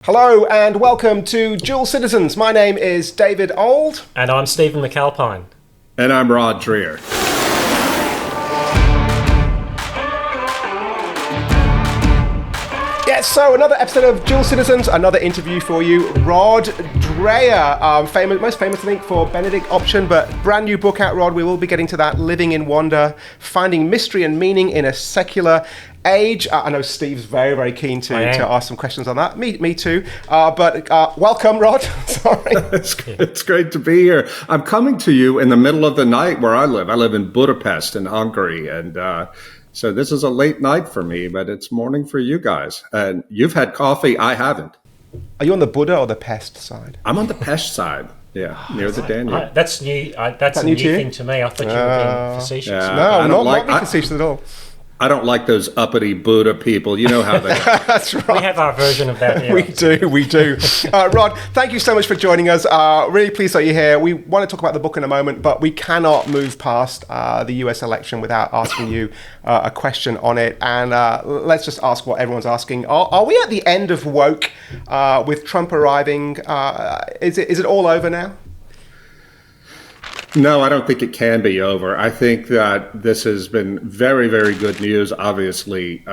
Hello and welcome to Dual Citizens. My name is David Ould. And I'm Stephen McAlpine. And I'm Rod Dreher. Yes, so another episode of Dual Citizens, another interview for you. Rod Dreher, most famous I think for Benedict Option, but brand new book out, Rod. We will be getting to that. Living in Wonder, Finding Mystery and Meaning in a Secular Age. I know Steve's very, very keen to ask some questions on that. Me too. But welcome, Rod. Sorry. It's great to be here. I'm coming to you in the middle of the night where I live. I live in Budapest in Hungary. And so this is a late night for me, but it's morning for you guys. And you've had coffee. I haven't. Are you on the Buddha or the pest side? I'm on the Pest side. Yeah, near the Danube. That's new. That's a new thing to me. I thought you were being facetious. Yeah, no, not being facetious at all. I don't like those uppity Buddha people. You know how they are. That's right. We have our version of that here. We do. Rod, thank you so much for joining us. Really pleased that you're here. We want to talk about the book in a moment, but we cannot move past the US election without asking you a question on it. And let's just ask what everyone's asking. Are we at the end of woke with Trump arriving? Is it all over now? No, I don't think it can be over. I think that this has been very, very good news, obviously,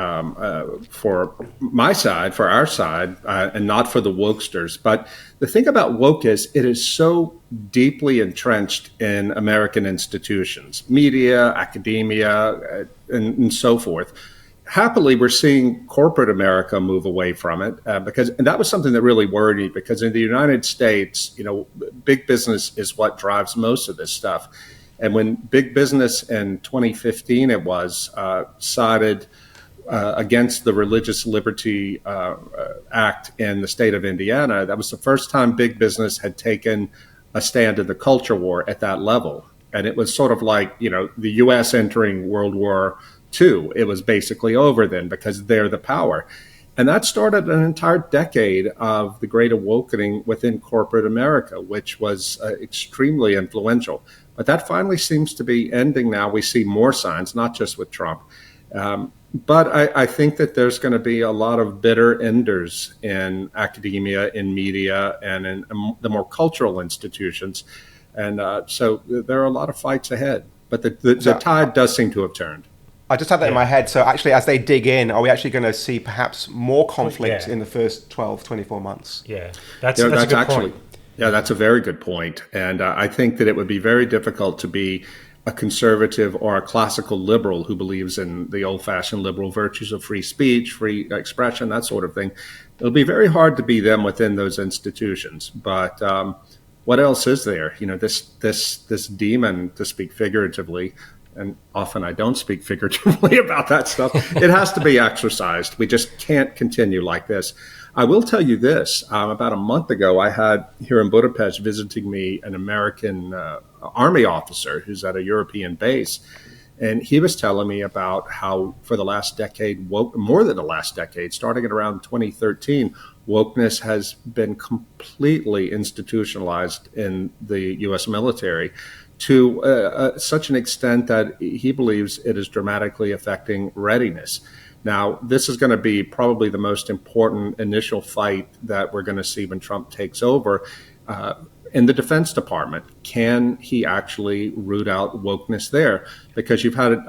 for my side, for our side, and not for the wokesters. But the thing about woke is it is so deeply entrenched in American institutions, media, academia, and so forth. Happily, we're seeing corporate America move away from it and that was something that really worried me, because in the United States, big business is what drives most of this stuff. And when big business in 2015, it was sided against the Religious Liberty Act in the state of Indiana, that was the first time big business had taken a stand in the culture war at that level. And it was sort of like, the U.S. entering World War II. It was basically over then because they're the power. And that started an entire decade of the Great Awakening within corporate America, which was extremely influential. But that finally seems to be ending now. We see more signs, not just with Trump. But I think that there's going to be a lot of bitter enders in academia, in media, and in the more cultural institutions. And so there are a lot of fights ahead. But the tide does seem to have turned. I just had that in my head. So actually, as they dig in, are we actually going to see perhaps more conflict in the first 12, 24 months? Yeah, that's a good point. Yeah, that's a very good point. And I think that it would be very difficult to be a conservative or a classical liberal who believes in the old-fashioned liberal virtues of free speech, free expression, that sort of thing. It'll be very hard to be them within those institutions. But what else is there? This demon, to speak figuratively, and often I don't speak figuratively about that stuff. It has to be exercised. We just can't continue like this. I will tell you this. About a month ago, I had here in Budapest visiting me an American army officer who's at a European base. And he was telling me about how for the last decade, more than the last decade, starting at around 2013, wokeness has been completely institutionalized in the U.S. military to such an extent that he believes it is dramatically affecting readiness. Now, this is going to be probably the most important initial fight that we're going to see when Trump takes over in the Defense Department. Can he actually root out wokeness there? Because you've had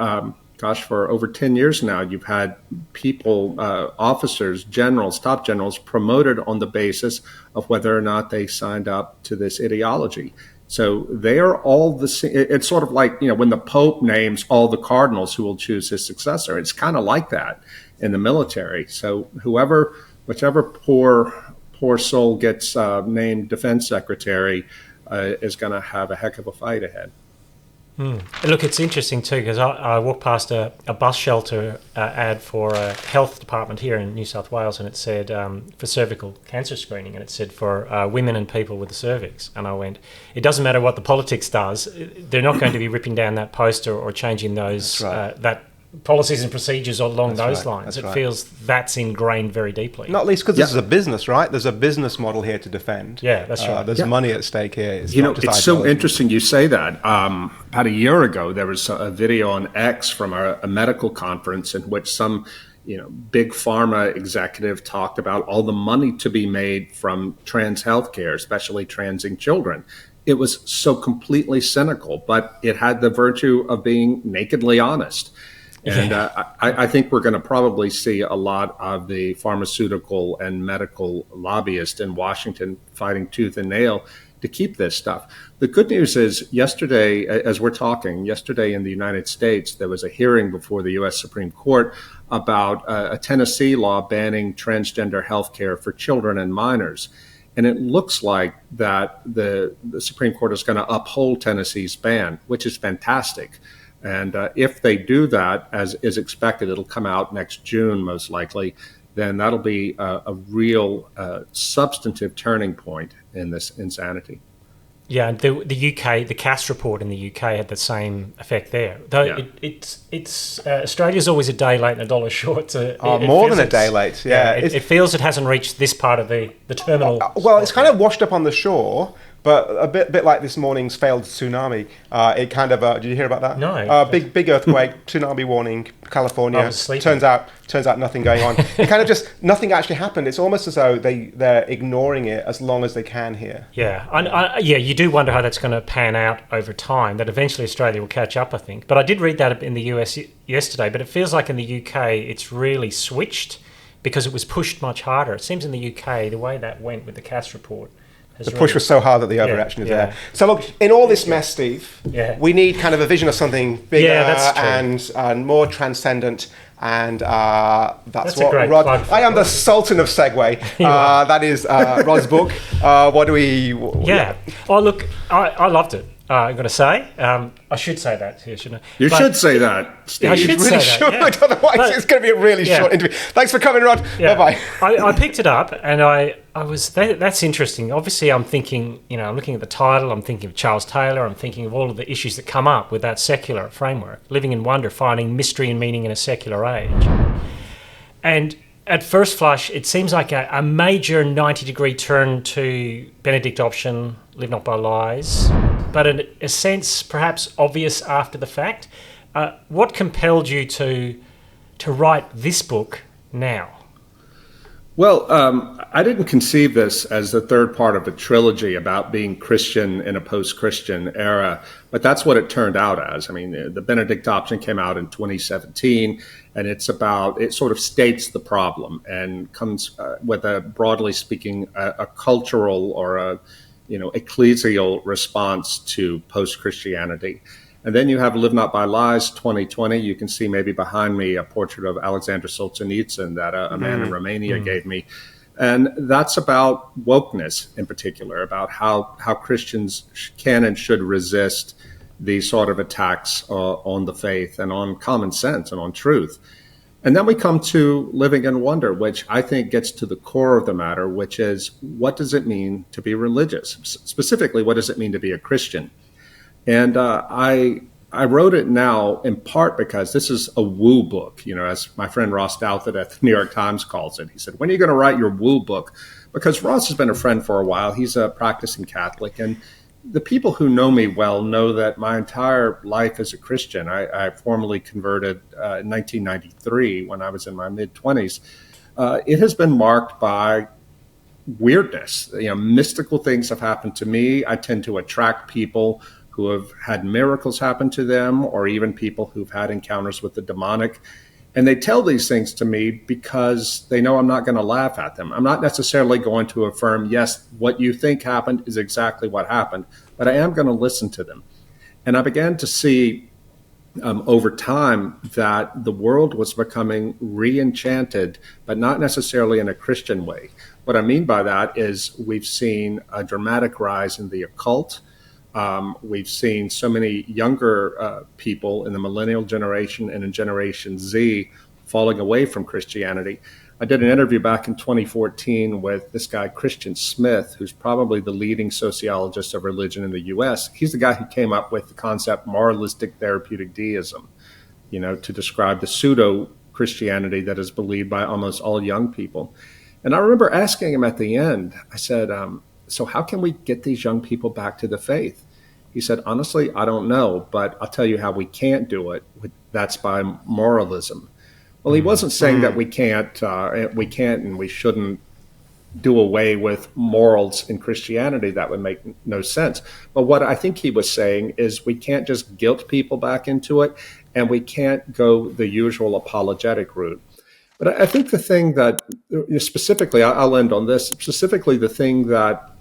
for over 10 years now, you've had people, officers, generals, top generals promoted on the basis of whether or not they signed up to this ideology. So they are all the same. It's sort of like, when the Pope names all the cardinals who will choose his successor. It's kind of like that in the military. So whichever poor soul gets named defense secretary is going to have a heck of a fight ahead. Look, it's interesting too, because I walked past a bus shelter ad for a health department here in New South Wales, and it said for cervical cancer screening, and it said for women and people with the cervix. And I went, it doesn't matter what the politics does, they're not going to be ripping down that poster or changing those that policies and procedures along those lines. It feels that's ingrained very deeply. Not least because this is a business, right? There's a business model here to defend. Yeah, that's right. There's money at stake here. It's it's so interesting you say that. About a year ago, there was a video on X from a medical conference in which some big pharma executive talked about all the money to be made from trans healthcare, especially transing children. It was so completely cynical, but it had the virtue of being nakedly honest. And I think we're going to probably see a lot of the pharmaceutical and medical lobbyists in Washington fighting tooth and nail to keep this stuff. The good news is yesterday, as we're talking, yesterday in the United States, there was a hearing before the U.S. Supreme Court about a Tennessee law banning transgender health care for children and minors. And it looks like that the Supreme Court is going to uphold Tennessee's ban, which is fantastic. And if they do that, as is expected, it'll come out next June, most likely, then that'll be a real substantive turning point in this insanity. Yeah, and the UK, the Cass report in the UK had the same effect there. Though it's Australia's always a day late and a dollar short. More than a day late, yeah. It feels it hasn't reached this part of the terminal. Well, it's kind of washed up on the shore, but a bit like this morning's failed tsunami. It kind of did you hear about that? No. Big earthquake, tsunami warning, California. I was sleeping. Turns out nothing going on. It kind of just nothing actually happened. It's almost as though they're ignoring it as long as they can here. Yeah, you do wonder how that's going to pan out over time. That eventually Australia will catch up, I think. But I did read that in the US yesterday. But it feels like in the UK it's really switched because it was pushed much harder. It seems in the UK the way that went with the Cass report. The push was so hard that the overreaction is there. So look, in all this mess, Steve, we need kind of a vision of something bigger and more transcendent. And that's what Rod. I am the Sultan of Segway. That is Rod's book. What do we? Oh, look, I loved it. I'm going to say. I should say that here, shouldn't I? You should say that, Steve. I should really say that. should. Otherwise, it's going to be a really short interview. Thanks for coming, Rod. Bye-bye. I picked it up, and I was that's interesting. Obviously, I'm thinking, I'm looking at the title. I'm thinking of Charles Taylor. I'm thinking of all of the issues that come up with that secular framework, living in wonder, finding mystery and meaning in a secular age. And at first flush, it seems like a major 90-degree turn to Benedict option, live not by lies, but in a sense perhaps obvious after the fact. What compelled you to write this book now? Well, I didn't conceive this as the third part of a trilogy about being Christian in a post-Christian era, but that's what it turned out as. I mean, the Benedict option came out in 2017, and it sort of states the problem and comes with a, broadly speaking, a cultural or a ecclesial response to post-Christianity. And then you have Live Not by Lies 2020. You can see maybe behind me a portrait of Alexander Solzhenitsyn that a man in Romania gave me. And that's about wokeness in particular, about how Christians can and should resist these sort of attacks on the faith and on common sense and on truth. And then we come to Living in Wonder, which I think gets to the core of the matter, which is what does it mean to be religious? Specifically, what does it mean to be a Christian? And I wrote it now in part because this is a woo book, as my friend Ross Douthat at the New York Times calls it. He said, when are you going to write your woo book? Because Ross has been a friend for a while. He's a practicing Catholic. And the people who know me well know that my entire life as a Christian, I formally converted in 1993 when I was in my mid-20s. It has been marked by weirdness. Mystical things have happened to me. I tend to attract people who have had miracles happen to them, or even people who've had encounters with the demonic. And they tell these things to me because they know I'm not going to laugh at them. I'm not necessarily going to affirm, yes, what you think happened is exactly what happened, but I am going to listen to them. And I began to see over time that the world was becoming re-enchanted, but not necessarily in a Christian way. What I mean by that is we've seen a dramatic rise in the occult. We've seen so many younger people in the millennial generation and in Generation Z falling away from Christianity. I did an interview back in 2014 with this guy, Christian Smith, who's probably the leading sociologist of religion in the U.S. He's the guy who came up with the concept moralistic therapeutic deism, to describe the pseudo-Christianity that is believed by almost all young people. And I remember asking him at the end, I said, so how can we get these young people back to the faith? He said, honestly, I don't know, but I'll tell you how we can't do it. That's by moralism. Well, he wasn't saying that we can't and we shouldn't do away with morals in Christianity. That would make no sense. But what I think he was saying is we can't just guilt people back into it, and we can't go the usual apologetic route. But I think the thing that specifically, I'll end on this, specifically the thing that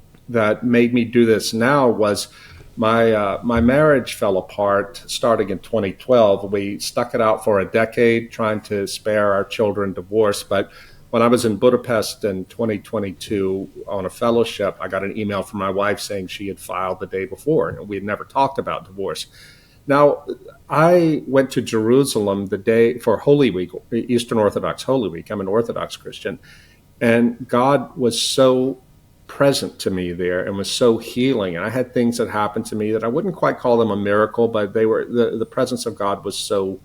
made me do this now was my marriage fell apart starting in 2012. We stuck it out for a decade trying to spare our children divorce. But when I was in Budapest in 2022 on a fellowship, I got an email from my wife saying she had filed the day before, and we had never talked about divorce. Now, I went to Jerusalem the day for Holy Week, Eastern Orthodox Holy Week. I'm an Orthodox Christian. And God was so present to me there and was so healing. And I had things that happened to me that I wouldn't quite call them a miracle, but they were the presence of God was so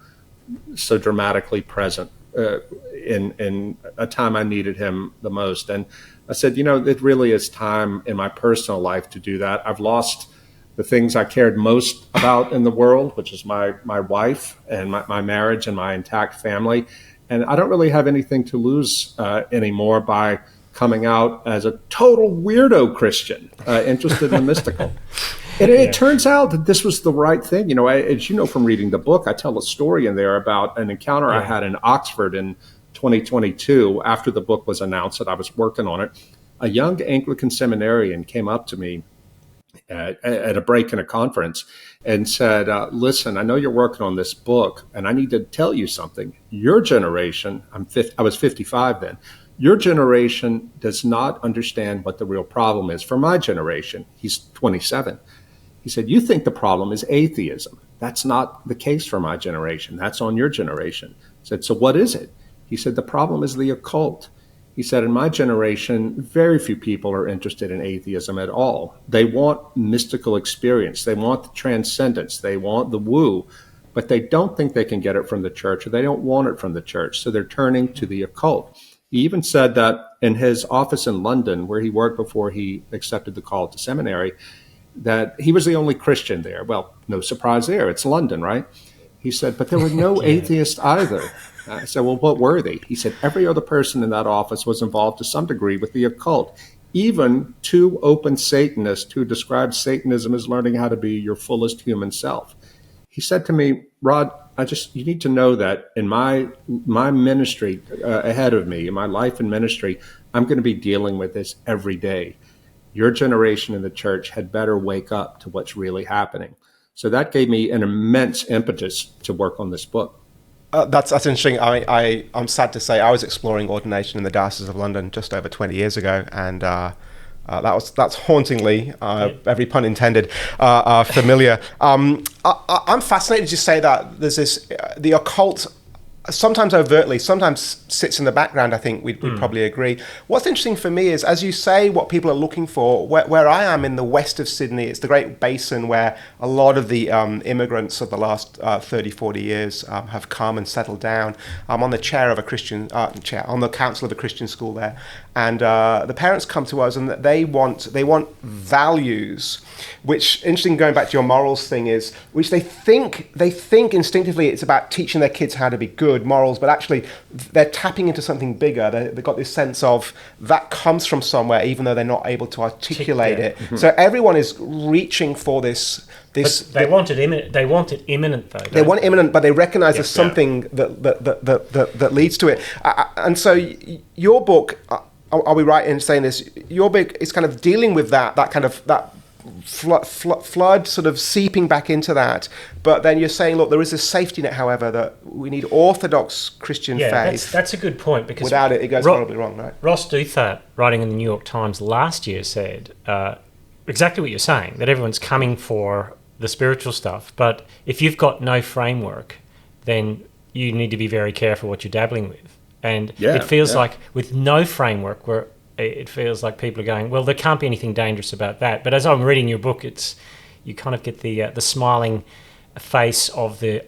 dramatically present in a time I needed him the most. And I said, it really is time in my personal life to do that. I've lost the things I cared most about in the world, which is my wife and my marriage and my intact family. And I don't really have anything to lose anymore by coming out as a total weirdo Christian, interested in the mystical. And it turns out that this was the right thing. As you know from reading the book, I tell a story in there about an encounter I had in Oxford in 2022 after the book was announced that I was working on it. A young Anglican seminarian came up to me at a break in a conference and said, listen, I know you're working on this book, and I need to tell you something. Your generation, I was 55 then, your generation does not understand what the real problem is. For my generation, he's 27. He said, you think the problem is atheism. That's not the case for my generation. That's on your generation. I said, so what is it? He said, the problem is the occult. He said, in my generation, very few people are interested in atheism at all. They want mystical experience. They want the transcendence. They want the woo, but they don't think they can get it from the church, or they don't want it from the church. So they're turning to the occult. He even said that in his office in London, where he worked before he accepted the call to seminary, that he was the only Christian there. Well, no surprise there. It's London, right? He said, but there were no atheists either. I said, well, what were they? He said, every other person in that office was involved to some degree with the occult. Even two open Satanists who described Satanism as learning how to be your fullest human self. He said to me, Rod, you need to know that in my ministry ahead of me, in my life and ministry, I'm going to be dealing with this every day. Your generation in the church had better wake up to what's really happening. So that gave me an immense impetus to work on this book. That's interesting. I'm sad to say I was exploring ordination in the Diocese of London just over 20 years ago, and that's hauntingly, every pun intended, familiar. I'm fascinated to say that there's this the occult. Sometimes overtly, sometimes sits in the background, I think we'd probably agree. What's interesting for me is, as you say, what people are looking for, where I am in the west of Sydney, it's the Great Basin where a lot of the immigrants of the last 30, 40 years have come and settled down. I'm on the chair of a Christian, on the council of a Christian school there. And the parents come to us and they want values, which, interesting, going back to your morals thing, is, which they think instinctively it's about teaching their kids how to be good morals, but actually they're tapping into something bigger. They've got this sense of that comes from somewhere, even though they're not able to articulate it. Mm-hmm. So everyone is reaching for this. They want it imminent. They want it imminent, though. They want it imminent, but they recognize there's something that leads to it. And so your book, are we right in saying this? Your book is kind of dealing with that flood sort of seeping back into that, but then you're saying, look, there is a safety net, however, that we need Orthodox Christian faith. That's a good point, because without it goes horribly wrong, right? Ross Douthat, writing in the New York Times last year, said exactly what you're saying, that everyone's coming for the spiritual stuff, but if you've got no framework, then you need to be very careful what you're dabbling with. And it feels like with no framework, it feels like people are going, well, there can't be anything dangerous about that. But as I'm reading your book, you kind of get the smiling face of the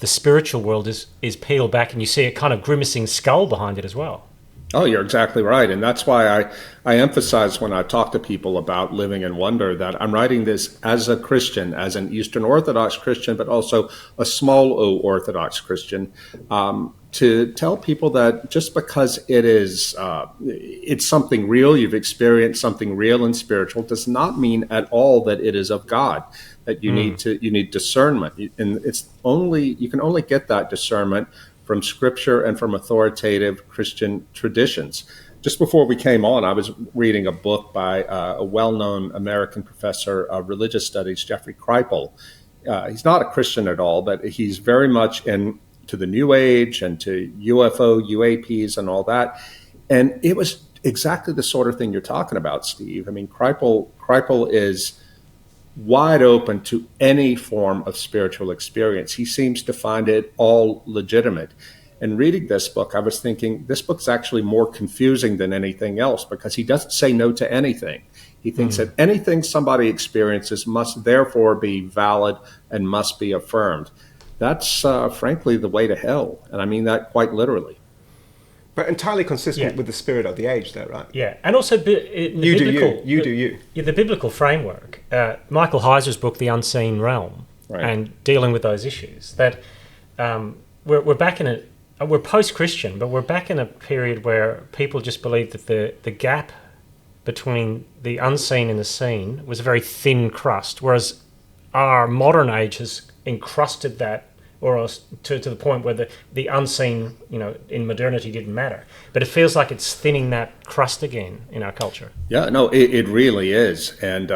spiritual world is peeled back, and you see a kind of grimacing skull behind it as well. Oh, you're exactly right. And that's why I emphasize when I talk to people about living in wonder that I'm writing this as a Christian, as an Eastern Orthodox Christian, but also a small O Orthodox Christian. to tell people that just because it is it's something real, you've experienced something real and spiritual, does not mean at all that it is of God. That you need discernment, and you can only get that discernment from Scripture and from authoritative Christian traditions. Just before we came on, I was reading a book by a well-known American professor of religious studies, Jeffrey Kripal. He's not a Christian at all, but he's very much into the New Age and to UFO, UAPs, and all that. And it was exactly the sort of thing you're talking about, Steve. I mean, Kripal is wide open to any form of spiritual experience. He seems to find it all legitimate. And reading this book, I was thinking, this book's actually more confusing than anything else because he doesn't say no to anything. He thinks that anything somebody experiences must therefore be valid and must be affirmed. That's frankly the way to hell. And I mean that quite literally. But entirely consistent with the spirit of the age, though, right? Yeah, and also you do you. Yeah, the biblical framework. Michael Heiser's book, The Unseen Realm, and dealing with those issues. That we're back in we're post-Christian, but we're back in a period where people just believe that the gap between the unseen and the seen was a very thin crust, whereas our modern age has encrusted that, or else to the point where the unseen, in modernity didn't matter. But it feels like it's thinning that crust again in our culture. Yeah, no, it really is. And,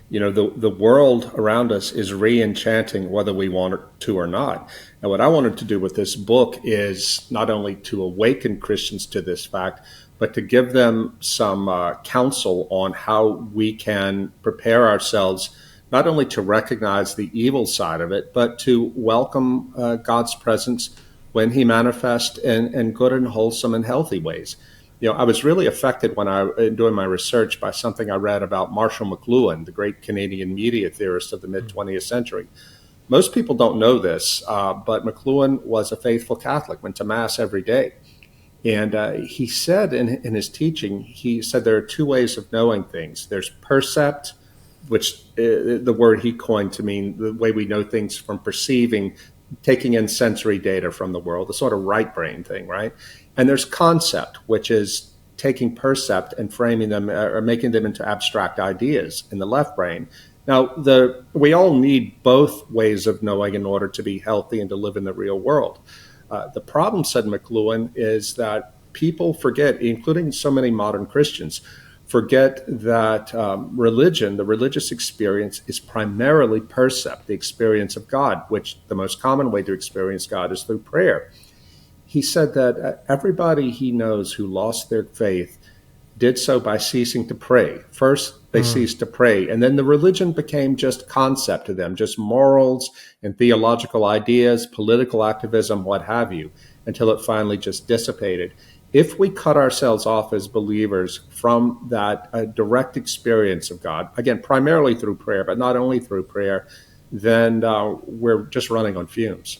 the world around us is re-enchanting whether we want it to or not. And what I wanted to do with this book is not only to awaken Christians to this fact, but to give them some counsel on how we can prepare ourselves not only to recognize the evil side of it, but to welcome God's presence when he manifests in good and wholesome and healthy ways. I was really affected when in doing my research by something I read about Marshall McLuhan, the great Canadian media theorist of the mid-20th century. Most people don't know this, but McLuhan was a faithful Catholic, went to Mass every day. And he said in his teaching, he said there are two ways of knowing things. There's percept, which the word he coined to mean the way we know things from perceiving, taking in sensory data from the world, the sort of right brain thing, right? And there's concept, which is taking percept and framing them or making them into abstract ideas in the left brain. Now, we all need both ways of knowing in order to be healthy and to live in the real world. The problem, said McLuhan, is that people forget, including so many modern Christians, forget that religion, the religious experience, is primarily percept, the experience of God, which the most common way to experience God is through prayer. He said that everybody he knows who lost their faith did so by ceasing to pray. First, they ceased to pray, and then the religion became just concept to them, just morals and theological ideas, political activism, what have you, until it finally just dissipated. If we cut ourselves off as believers from that direct experience of God, again, primarily through prayer, but not only through prayer, then we're just running on fumes.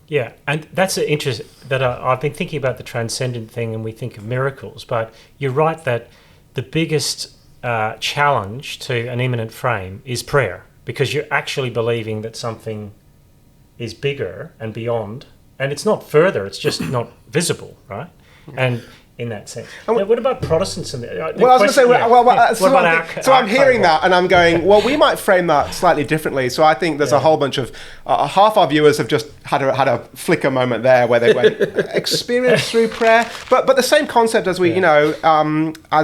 Yeah, and that's an interest that I've been thinking about the transcendent thing, and we think of miracles, but you're right that the biggest challenge to an immanent frame is prayer, because you're actually believing that something is bigger and beyond, and it's not further, it's just not visible, right? And in that sense. Now, what about Protestants? I'm hearing that and I'm going, well, we might frame that slightly differently. So I think there's a whole bunch of, half our viewers have just had a flicker moment there where they went, experience through prayer. But the same concept as we, as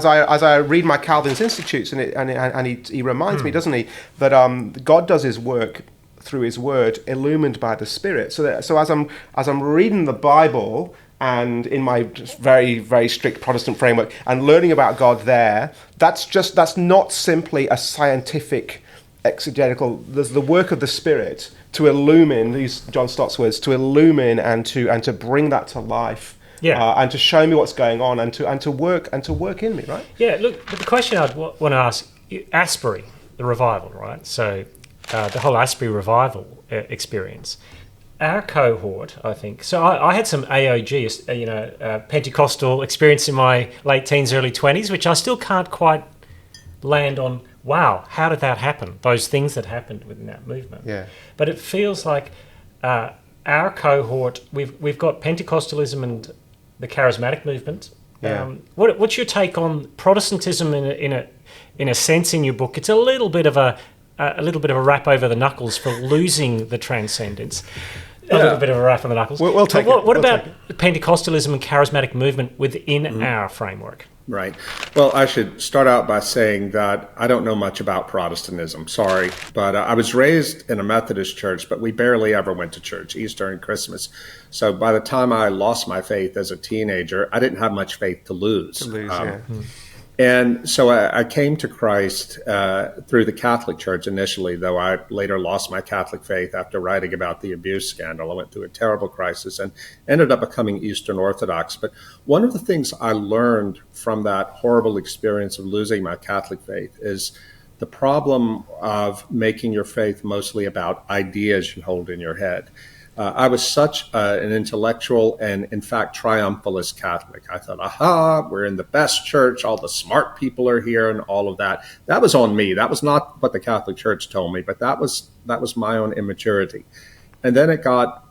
I read my Calvin's Institutes and he reminds me, doesn't he, that God does his work through his word, illumined by the Spirit. So as I'm reading the Bible, and in my very, very strict Protestant framework, and learning about God there, that's not simply a scientific exegetical. There's the work of the Spirit to illumine, these John Stott's words, to illumine and to bring that to life, and to show me what's going on, and to work in me, right? Yeah. Look, but the question I'd want to ask, Asbury, the revival, right? So the whole Asbury revival experience. Our cohort, I think. So I had some AOG, Pentecostal experience in my late teens, early 20s, which I still can't quite land on. Wow, how did that happen? Those things that happened within that movement. Yeah. But it feels like our cohort, we've got Pentecostalism and the charismatic movement. Yeah. What's your take on Protestantism in a sense in your book? It's a little bit of a rap over the knuckles for losing the transcendence. A little bit of a rap on the knuckles. We'll take what it. We'll about take it. Pentecostalism and charismatic movement within our framework? Right. Well, I should start out by saying that I don't know much about Protestantism. Sorry. But I was raised in a Methodist church, but we barely ever went to church, Easter and Christmas. So by the time I lost my faith as a teenager, I didn't have much faith to lose. And so I came to Christ through the Catholic Church initially, though I later lost my Catholic faith after writing about the abuse scandal. I went through a terrible crisis and ended up becoming Eastern Orthodox. But one of the things I learned from that horrible experience of losing my Catholic faith is the problem of making your faith mostly about ideas you hold in your head. I was such an intellectual and, in fact, triumphalist Catholic. I thought, aha, we're in the best church. All the smart people are here and all of that. That was on me. That was not what the Catholic Church told me, but that was my own immaturity. And then it got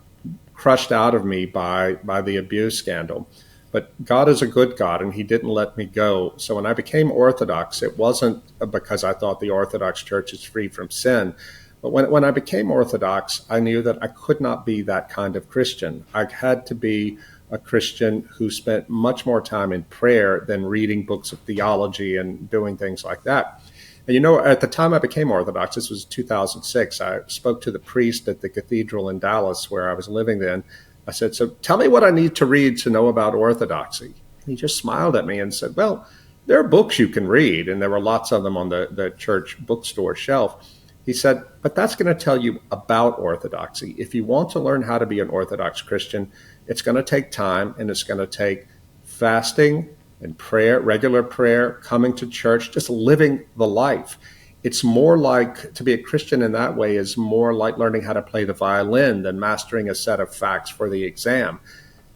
crushed out of me by the abuse scandal. But God is a good God, and he didn't let me go. So when I became Orthodox, it wasn't because I thought the Orthodox Church is free from sin. But when I became Orthodox, I knew that I could not be that kind of Christian. I had to be a Christian who spent much more time in prayer than reading books of theology and doing things like that. And at the time I became Orthodox, this was 2006, I spoke to the priest at the cathedral in Dallas where I was living then. I said, so tell me what I need to read to know about Orthodoxy. He just smiled at me and said, well, there are books you can read, and there were lots of them on the church bookstore shelf. He said, but that's going to tell you about Orthodoxy. If you want to learn how to be an Orthodox Christian, it's going to take time, and it's going to take fasting and prayer, regular prayer, coming to church, just living the life. It's more like, to be a Christian in that way is more like learning how to play the violin than mastering a set of facts for the exam.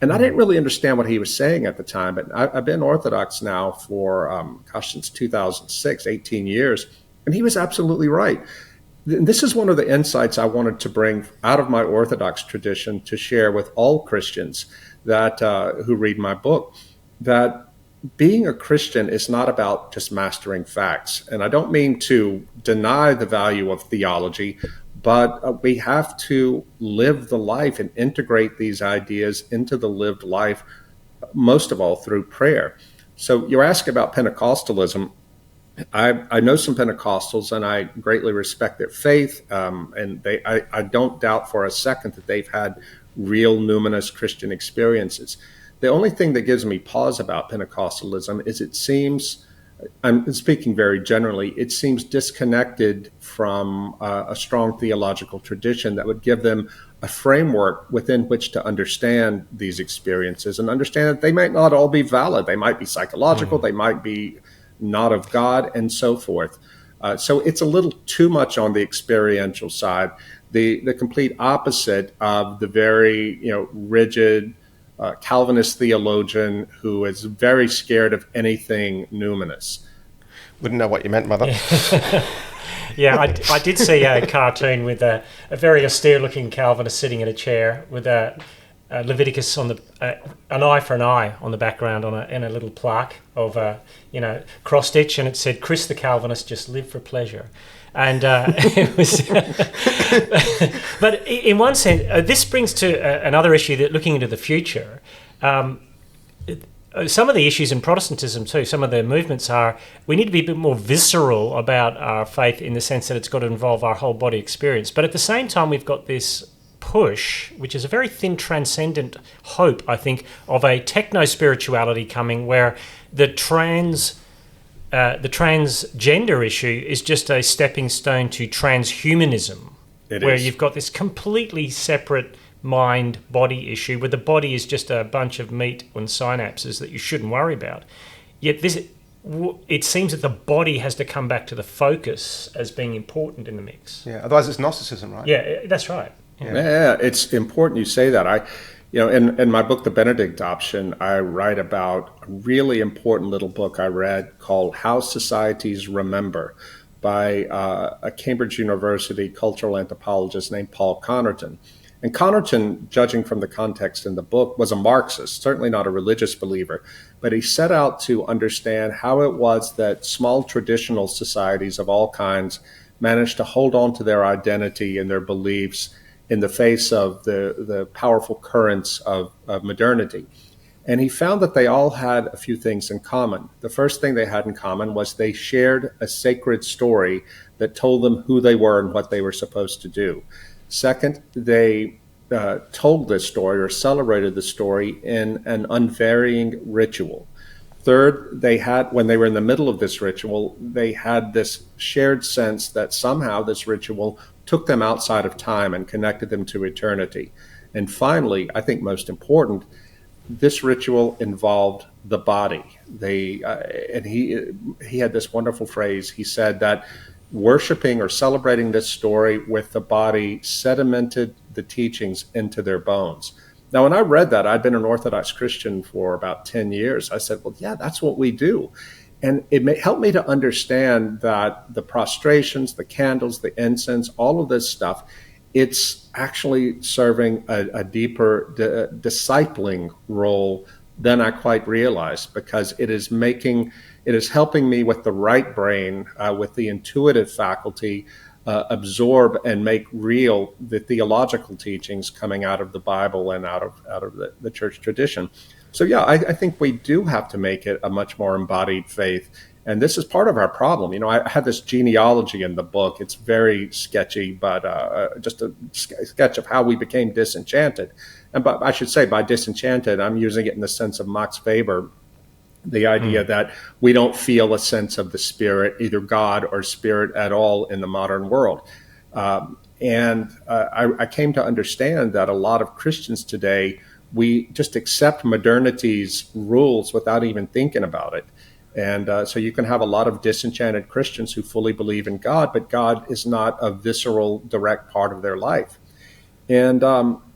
And I didn't really understand what he was saying at the time, but I've been Orthodox now for, since 2006, 18 years, and he was absolutely right. This is one of the insights I wanted to bring out of my Orthodox tradition to share with all Christians that who read my book, that being a Christian is not about just mastering facts. And I don't mean to deny the value of theology, but we have to live the life and integrate these ideas into the lived life, most of all through prayer. So you're asking about Pentecostalism. I know some Pentecostals, and I greatly respect their faith, and I don't doubt for a second that they've had real numinous Christian experiences. The only thing that gives me pause about Pentecostalism is it seems, I'm speaking very generally, it seems disconnected from a strong theological tradition that would give them a framework within which to understand these experiences and understand that they might not all be valid. They might be psychological, they might be not of God, and so forth. So it's a little too much on the experiential side, the complete opposite of the very rigid Calvinist theologian who is very scared of anything numinous. Wouldn't know what you meant, Mother. Yeah, I did see a cartoon with a very austere-looking Calvinist sitting in a chair with a Leviticus on the an eye for an eye on the background in a little plaque of cross stitch, and it said Chris the Calvinist just lived for pleasure, and it was. But in one sense, this brings to another issue that looking into the future. Some of the issues in Protestantism too, some of the movements are we need to be a bit more visceral about our faith in the sense that it's got to involve our whole body experience, but at the same time we've got this push, which is a very thin transcendent hope, I think, of a techno-spirituality coming where the transgender issue is just a stepping stone to transhumanism, where you've got this completely separate mind-body issue where the body is just a bunch of meat and synapses that you shouldn't worry about. Yet it seems that the body has to come back to the focus as being important in the mix. Yeah, otherwise it's Gnosticism, right? Yeah, that's right. Yeah, it's important you say that. In my book, The Benedict Option, I write about a really important little book I read called How Societies Remember by a Cambridge University cultural anthropologist named Paul Connerton. And Connerton, judging from the context in the book, was a Marxist, certainly not a religious believer, but he set out to understand how it was that small traditional societies of all kinds managed to hold on to their identity and their beliefs in the face of the powerful currents of modernity. And he found that they all had a few things in common. The first thing they had in common was they shared a sacred story that told them who they were and what they were supposed to do. Second, they told this story or celebrated the story in an unvarying ritual. Third, they had, when they were in the middle of this ritual, they had this shared sense that somehow this ritual took them outside of time and connected them to eternity. And finally, I think most important, this ritual involved the body. And he had this wonderful phrase. He said that worshiping or celebrating this story with the body sedimented the teachings into their bones. Now, when I read that, I'd been an Orthodox Christian for about 10 years. I said, well, yeah, that's what we do. And it helped me to understand that the prostrations, the candles, the incense, all of this stuff, it's actually serving a deeper discipling role than I quite realized, because it is helping me with the right brain, with the intuitive faculty, absorb and make real the theological teachings coming out of the Bible and out of the church tradition. So yeah, I think we do have to make it a much more embodied faith. And this is part of our problem. You know, I had this genealogy in the book. It's very sketchy, but just a sketch of how we became disenchanted. And but I should say by disenchanted, I'm using it in the sense of Max Weber, the idea that we don't feel a sense of the spirit, either God or spirit at all in the modern world. And I came to understand that a lot of Christians today, we just accept modernity's rules without even thinking about it. And so you can have a lot of disenchanted Christians who fully believe in God, but God is not a visceral, direct part of their life. And,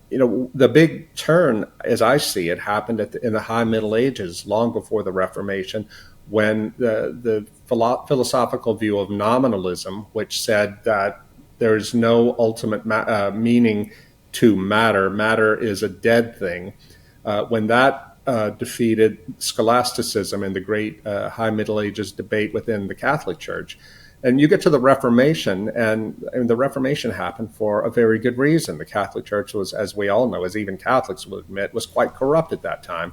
you know, the big turn, as I see it, happened in the High Middle Ages, long before the Reformation, when the philosophical view of nominalism, which said that there is no ultimate meaning to matter, matter is a dead thing, when that defeated scholasticism in the great High Middle Ages debate within the Catholic Church. And you get to the Reformation, and the Reformation happened for a very good reason. The Catholic Church was, as we all know, as even Catholics will admit, was quite corrupt at that time.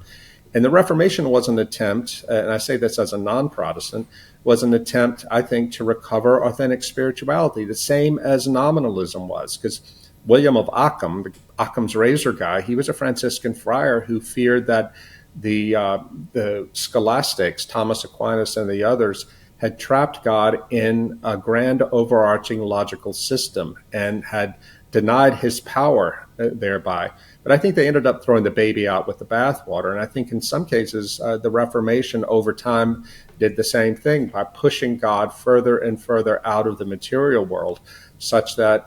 And the Reformation was an attempt, and I say this as a non-Protestant, was an attempt, I think, to recover authentic spirituality, the same as nominalism was. Because William of Ockham, Occam's razor guy, he was a Franciscan friar who feared that the scholastics, Thomas Aquinas and the others, had trapped God in a grand overarching logical system and had denied his power thereby. But I think they ended up throwing the baby out with the bathwater. And I think in some cases, the Reformation over time did the same thing by pushing God further and further out of the material world, such that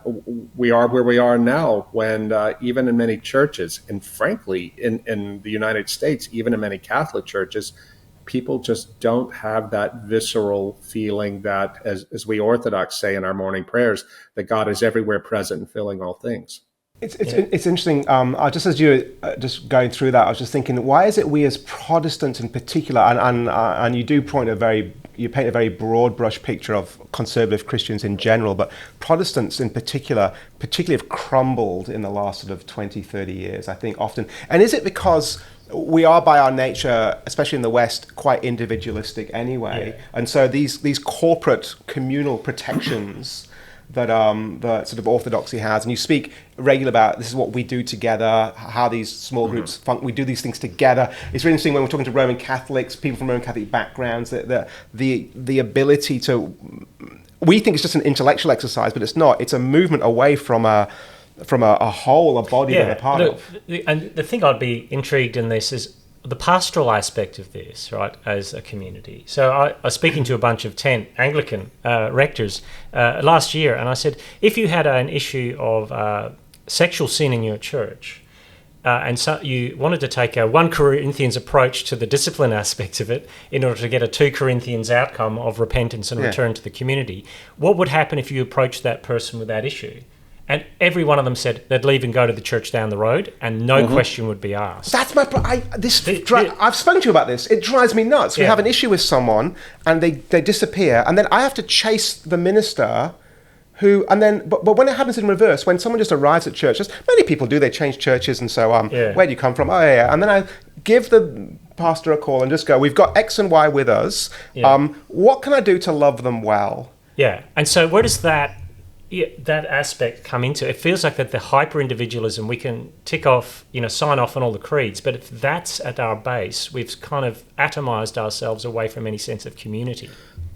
we are where we are now, when even in many churches, and frankly, in the United States, even in many Catholic churches, people just don't have that visceral feeling that, as we Orthodox say in our morning prayers, that God is everywhere present and filling all things. It's interesting. Just as you were just going through that, I was just thinking, why is it we as Protestants in particular, and you do paint a very broad brush picture of conservative Christians in general, but Protestants in particularly have crumbled in the last sort of 20, 30 years, I think often. And is it because we are by our nature, especially in the West, quite individualistic anyway? Yeah. And so these corporate communal protections that the sort of orthodoxy has, and you speak regularly about this is what we do together, how these small groups we do these things together. It's really interesting when we're talking to Roman Catholics, people from Roman Catholic backgrounds, that the ability to, we think it's just an intellectual exercise, but it's not. It's a movement away from a whole, a body that they're part of. And the thing I'd be intrigued in this is the pastoral aspect of this, right, as a community. So I was speaking to a bunch of 10 Anglican rectors last year, and I said, if you had an issue of sexual sin in your church, and so you wanted to take a 1 Corinthians approach to the discipline aspect of it in order to get a 2 Corinthians outcome of repentance and return to the community, what would happen if you approached that person with that issue? And every one of them said they'd leave and go to the church down the road, and no question would be asked. That's my I've spoken to you about this. It drives me nuts. We have an issue with someone, and they disappear, and then I have to chase the minister who, and then, but when it happens in reverse, when someone just arrives at church, as many people do, they change churches and so on. Where do you come from? Oh, yeah. And then I give the pastor a call and just go, we've got X and Y with us. What can I do to love them well? Yeah. And so where does that aspect come into? It feels like that the hyper-individualism, we can tick off, sign off on all the creeds, but if that's at our base, we've kind of atomized ourselves away from any sense of community.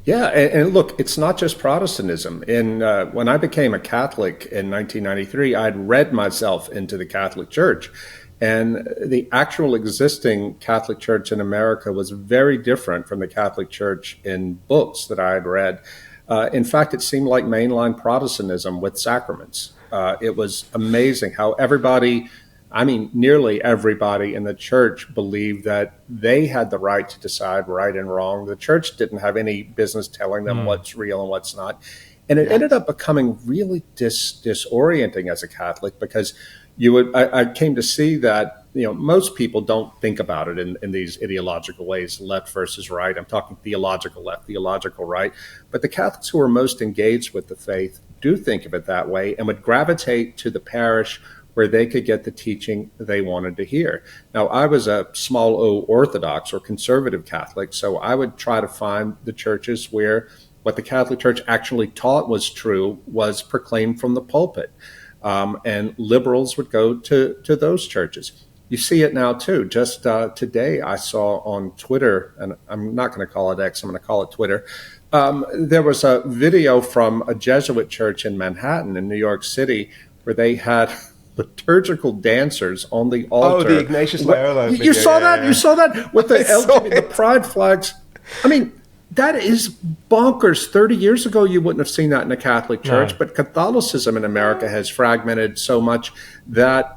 Yeah, and look, it's not just Protestantism. When I became a Catholic in 1993, I'd read myself into the Catholic Church. And the actual existing Catholic Church in America was very different from the Catholic Church in books that I had read. In fact, it seemed like mainline Protestantism with sacraments. It was amazing how nearly everybody in the church believed that they had the right to decide right and wrong. The church didn't have any business telling them what's real and what's not. And it ended up becoming really disorienting as a Catholic, because I came to see that, most people don't think about it in these ideological ways, left versus right. I'm talking theological left, theological right. But the Catholics who are most engaged with the faith do think of it that way and would gravitate to the parish where they could get the teaching they wanted to hear. Now, I was a small o Orthodox or conservative Catholic, so I would try to find the churches where what the Catholic Church actually taught was true was proclaimed from the pulpit. And liberals would go to those churches. You see it now, too. Just today, I saw on Twitter, and I'm not going to call it X, I'm going to call it Twitter. There was a video from a Jesuit church in Manhattan in New York City where they had liturgical dancers on the altar. Oh, the Ignatius Loyola. You saw that? You saw that? With the pride flags. I mean, that is bonkers. 30 years ago, you wouldn't have seen that in a Catholic church, but Catholicism in America has fragmented so much that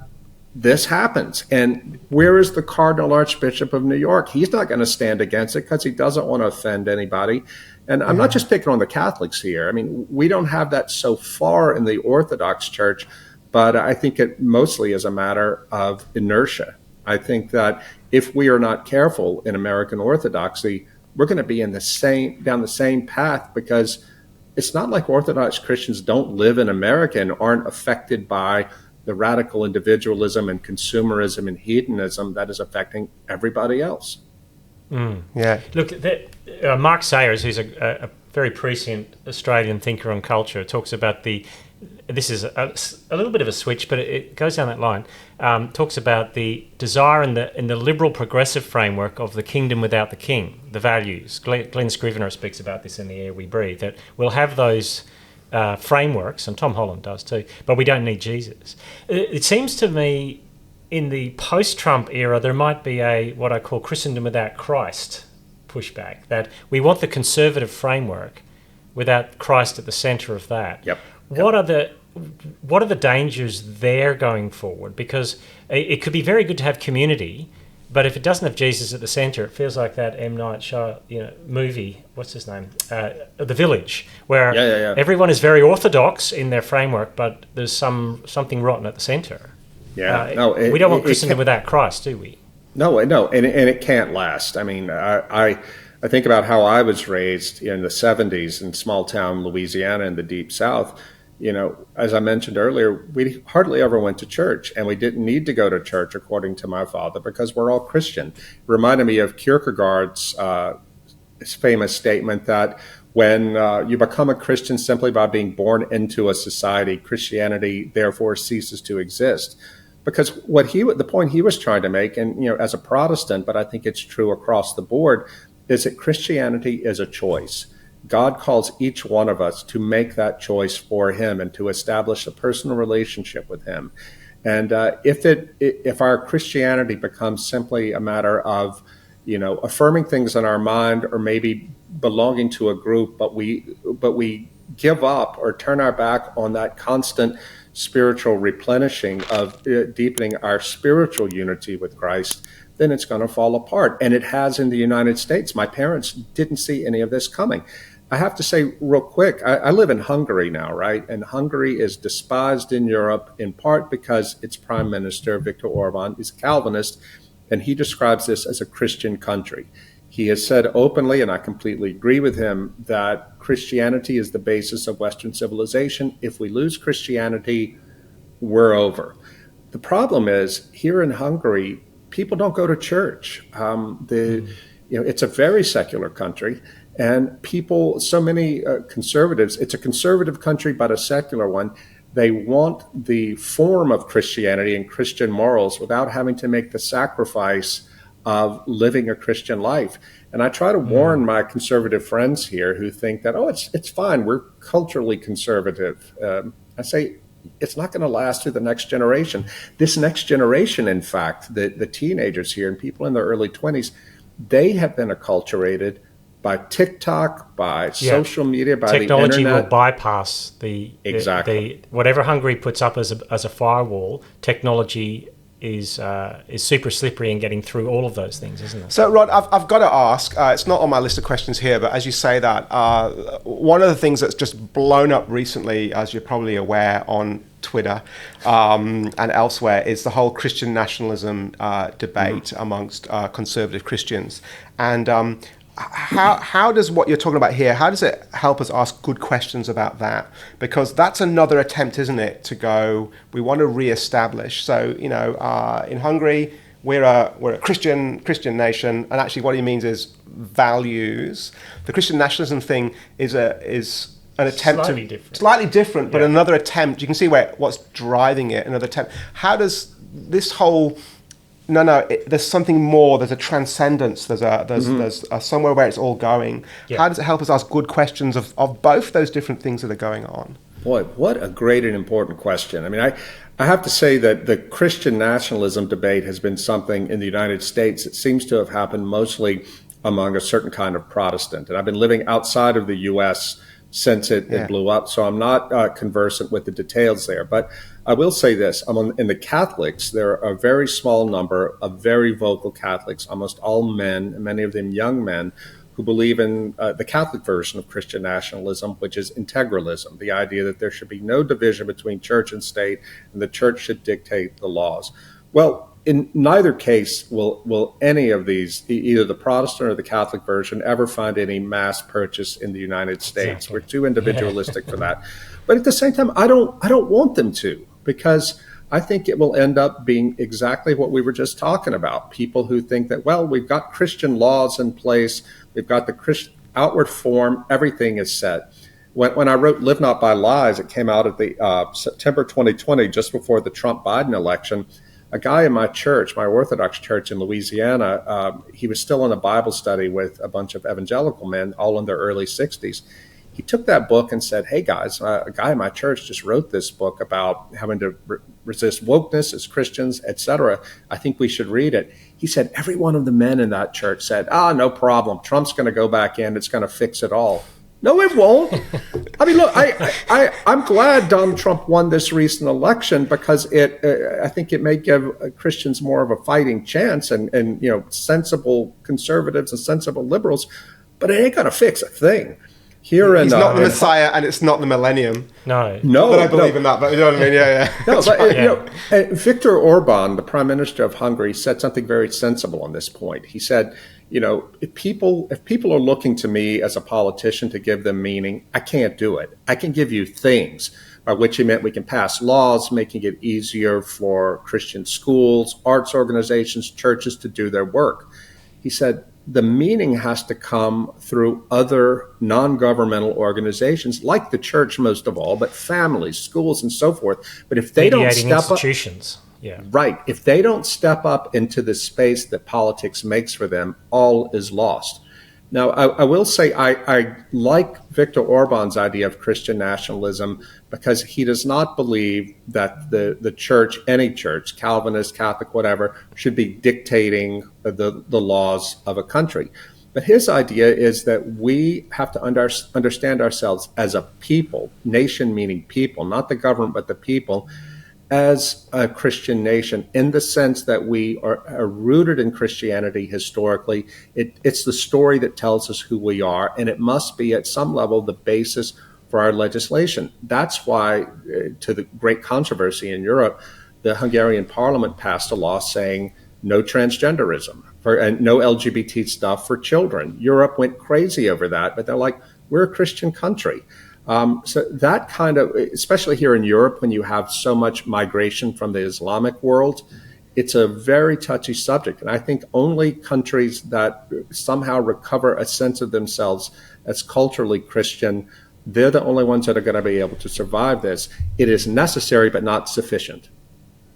this happens. And where is the Cardinal Archbishop of New York? He's not going to stand against it because he doesn't want to offend anybody. And I'm not just picking on the Catholics here. I mean, we don't have that so far in the Orthodox Church, but I think it mostly is a matter of inertia. I think that if we are not careful in American Orthodoxy, we're going to be down the same path, because it's not like Orthodox Christians don't live in America and aren't affected by the radical individualism and consumerism and hedonism that is affecting everybody else. Yeah. Look, Mark Sayers, who's a very prescient Australian thinker on culture, talks about this is a little bit of a switch, but it goes down that line. Talks about the desire in the liberal progressive framework of the kingdom without the king, the values. Glenn Scrivener speaks about this in The Air We Breathe, that we'll have those frameworks, and Tom Holland does too, but we don't need Jesus. It seems to me in the post-Trump era, there might be what I call Christendom without Christ pushback, that we want the conservative framework without Christ at the centre of that. Yep. What are the dangers there going forward? Because it could be very good to have community, but if it doesn't have Jesus at the centre, it feels like that M. Night Shyamalan movie. What's his name? The Village, where everyone is very orthodox in their framework, but there's something rotten at the centre. Yeah, we don't want Christendom without Christ, do we? No, and it can't last. I mean, I think about how I was raised in the 70s in small town Louisiana in the Deep South. As I mentioned earlier, we hardly ever went to church, and we didn't need to go to church, according to my father, because we're all Christian. It reminded me of Kierkegaard's famous statement that when you become a Christian simply by being born into a society, Christianity therefore ceases to exist. Because the point he was trying to make, and as a Protestant, but I think it's true across the board, is that Christianity is a choice. God calls each one of us to make that choice for him and to establish a personal relationship with him. And if our Christianity becomes simply a matter of, affirming things in our mind, or maybe belonging to a group, but we give up or turn our back on that constant spiritual replenishing of deepening our spiritual unity with Christ, then it's going to fall apart. And it has in the United States. My parents didn't see any of this coming. I have to say real quick, I live in Hungary now, right? And Hungary is despised in Europe in part because its prime minister, Viktor Orban, is a Calvinist, and he describes this as a Christian country. He has said openly, and I completely agree with him, that Christianity is the basis of Western civilization. If we lose Christianity, we're over. The problem is, here in Hungary, people don't go to church. It's a very secular country, and people, so many conservatives, it's a conservative country, but a secular one. They want the form of Christianity and Christian morals without having to make the sacrifice of living a Christian life. And I try to warn my conservative friends here who think that, it's fine, we're culturally conservative. I say, it's not going to last through the next generation. This next generation, in fact, the teenagers here and people in their early 20s, they have been acculturated by TikTok, by social media, by technology. The internet. Will bypass the whatever Hungary puts up as a firewall. Technology is super slippery in getting through all of those things, isn't it? So, Rod, I've got to ask, it's not on my list of questions here, but as you say that, one of the things that's just blown up recently, as you're probably aware on Twitter and elsewhere, is the whole Christian nationalism debate amongst conservative Christians. And how does what you're talking about here, how does it help us ask good questions about that? Because that's another attempt, isn't it, to go, we want to reestablish. So, in Hungary, we're a Christian nation, and actually what he means is values. The Christian nationalism thing is an attempt slightly different, but another attempt. You can see what's driving it. Another attempt. How does this whole there's something more. There's a transcendence. There's somewhere where it's all going. Yeah. How does it help us ask good questions of both those different things that are going on? Boy, what a great and important question. I mean, I have to say that the Christian nationalism debate has been something in the United States that seems to have happened mostly among a certain kind of Protestant. And I've been living outside of the U.S. since it blew up, so I'm not conversant with the details there. But I will say this, in the Catholics, there are a very small number of very vocal Catholics, almost all men, many of them young men, who believe in the Catholic version of Christian nationalism, which is integralism, the idea that there should be no division between church and state, and the church should dictate the laws. Well, in neither case will any of these, either the Protestant or the Catholic version, ever find any mass purchase in the United States. Exactly. We're too individualistic for that. But at the same time, I don't want them to, because I think it will end up being exactly what we were just talking about. People who think that, well, we've got Christian laws in place, we've got the Christian outward form, everything is set. When I wrote Live Not by Lies, it came out at the September 2020, just before the Trump-Biden election. A guy in my church, my Orthodox church in Louisiana, he was still in a Bible study with a bunch of evangelical men, all in their early 60s. He took that book and said, hey guys, a guy in my church just wrote this book about having to resist wokeness as Christians, etc. I think we should read it. He said every one of the men in that church said, no problem. Trump's going to go back in. It's going to fix it all. No, it won't. I mean, look, I'm glad Donald Trump won this recent election, because I think it may give Christians more of a fighting chance, and sensible conservatives and sensible liberals, but it ain't going to fix a thing. He's not the Messiah, and it's not the millennium. No. But I believe in that. But you know what I mean? Yeah. No, but Viktor Orban, the prime minister of Hungary, said something very sensible on this point. He said, if people are looking to me as a politician to give them meaning, I can't do it. I can give you things, by which he meant we can pass laws making it easier for Christian schools, arts organizations, churches to do their work. He said, the meaning has to come through other non-governmental organizations, like the church most of all, but families, schools, and so forth. But if they don't step institutions. Up, right? If they don't step up into the space that politics makes for them, all is lost. Now, I will say I like Viktor Orban's idea of Christian nationalism, because he does not believe that the church, any church, Calvinist, Catholic, whatever, should be dictating the laws of a country. But his idea is that we have to understand ourselves as a people, nation meaning people, not the government, but the people, as a Christian nation in the sense that we are rooted in Christianity historically. It's the story that tells us who we are, and it must be at some level the basis for our legislation. That's why, to the great controversy in Europe, the Hungarian parliament passed a law saying no transgenderism and no LGBT stuff for children. Europe went crazy over that, but they're like, we're a Christian country. So that kind of, especially here in Europe, when you have so much migration from the Islamic world, it's a very touchy subject. And I think only countries that somehow recover a sense of themselves as culturally Christian, they're the only ones that are going to be able to survive this. It is necessary, but not sufficient.